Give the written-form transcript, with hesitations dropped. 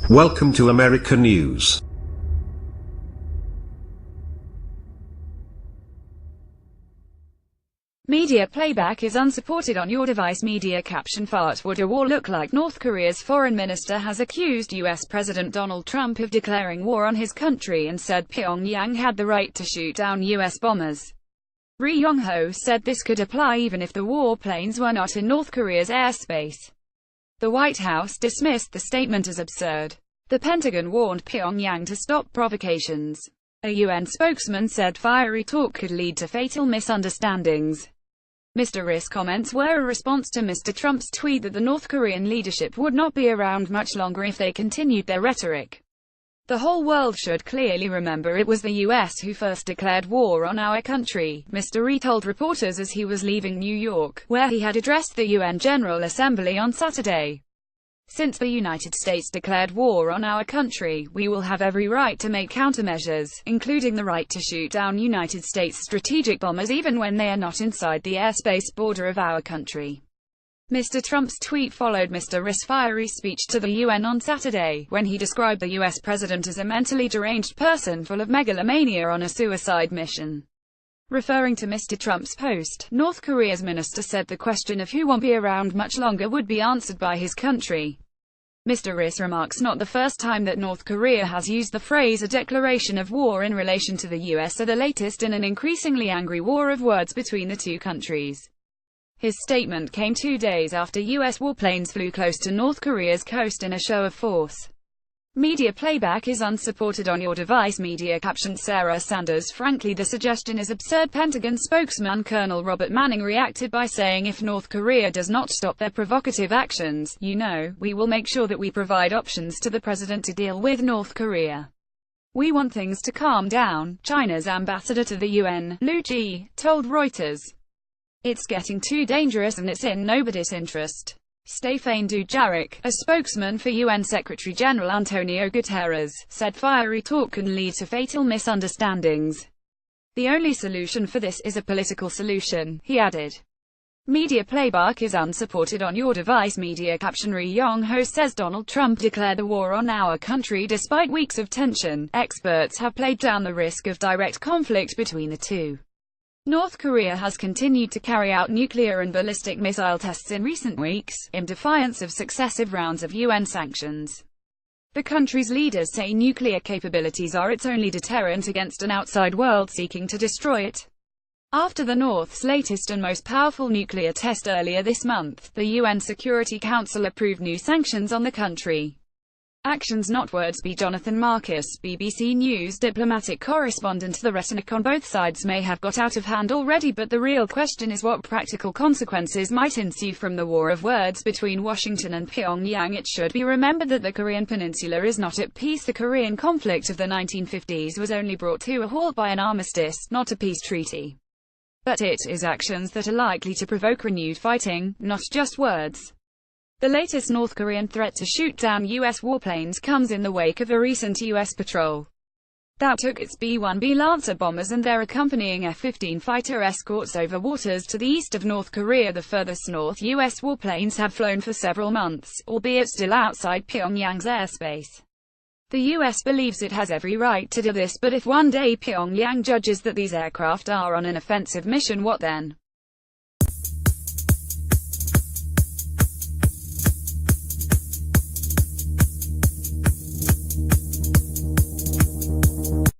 Welcome to America News. Media playback is unsupported on your device. Media captionWhat would a war look like? North Korea's foreign minister has accused U.S. President Donald Trump of declaring war on his country and said Pyongyang had the right to shoot down U.S. bombers. Ri Yong-ho said this could apply even if the warplanes were not in North Korea's airspace. The White House dismissed the statement as absurd. The Pentagon warned Pyongyang to stop provocations. A UN spokesman said fiery talk could lead to fatal misunderstandings. Mr. Ri's comments were a response to Mr. Trump's tweet that the North Korean leadership would not be around much longer if they continued their rhetoric. The whole world should clearly remember it was the US who first declared war on our country, Mr. Ri told reporters as he was leaving New York, where he had addressed the UN General Assembly on Saturday. Since the United States declared war on our country, we will have every right to make countermeasures, including the right to shoot down United States strategic bombers even when they are not inside the airspace border of our country. Mr. Trump's tweet followed Mr. Ri's fiery speech to the UN on Saturday, when he described the US president as a mentally deranged person full of megalomania on a suicide mission. Referring to Mr. Trump's post, North Korea's minister said the question of who won't be around much longer would be answered by his country. Mr. Ri's remarks not the first time that North Korea has used the phrase a declaration of war in relation to the US, are the latest in an increasingly angry war of words between the two countries. His statement came 2 days after US warplanes flew close to North Korea's coast in a show of force. Media playback is unsupported on your device. Media caption Sarah Sanders. Frankly, the suggestion is absurd. Pentagon spokesman Colonel Robert Manning reacted by saying if North Korea does not stop their provocative actions, we will make sure that we provide options to the president to deal with North Korea. We want things to calm down, China's ambassador to the UN, Liu Ji, told Reuters. It's getting too dangerous and it's in nobody's interest. Stéphane Dujarric, a spokesman for UN Secretary-General Antonio Guterres, said fiery talk can lead to fatal misunderstandings. The only solution for this is a political solution, he added. Media playback is unsupported on your device. Media caption Ri Yong-ho says Donald Trump declared the war on our country despite weeks of tension. Experts have played down the risk of direct conflict between the two. North Korea has continued to carry out nuclear and ballistic missile tests in recent weeks, in defiance of successive rounds of UN sanctions. The country's leaders say nuclear capabilities are its only deterrent against an outside world seeking to destroy it. After the North's latest and most powerful nuclear test earlier this month, the UN Security Council approved new sanctions on the country. Actions not words. By Jonathan Marcus, BBC News diplomatic correspondent. The rhetoric on both sides may have got out of hand already, but the real question is what practical consequences might ensue from the war of words between Washington and Pyongyang. It should be remembered that the Korean peninsula is not at peace. The Korean conflict of the 1950s was only brought to a halt by an armistice, not a peace treaty. But it is actions that are likely to provoke renewed fighting, not just words. The latest North Korean threat to shoot down U.S. warplanes comes in the wake of a recent U.S. patrol that took its B-1B Lancer bombers and their accompanying F-15 fighter escorts over waters to the east of North Korea. The furthest north U.S. warplanes have flown for several months, albeit still outside Pyongyang's airspace. The U.S. believes it has every right to do this, but if one day Pyongyang judges that these aircraft are on an offensive mission, what then?